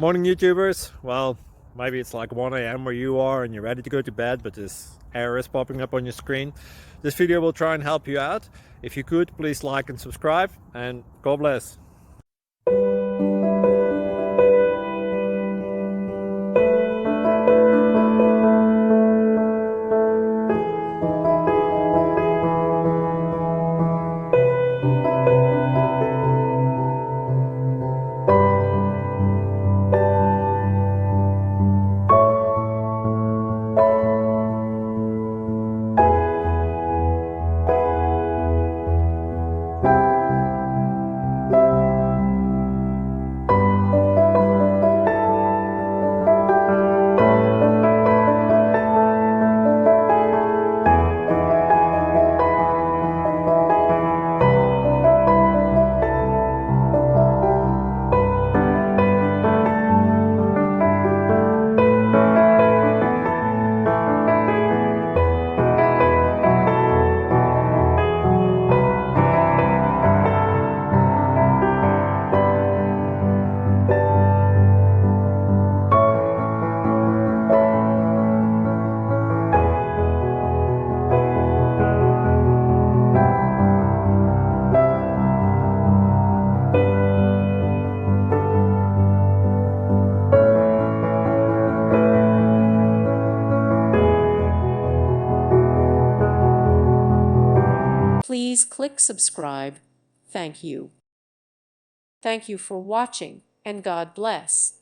Morning YouTubers. Well, maybe it's like 1 a.m. where you are and you're ready to go to bed, but this error is popping up on your screen. This video will try and help you out. If you could, please like and subscribe, and God bless. Please click subscribe. Thank you. Thank you for watching, and God bless.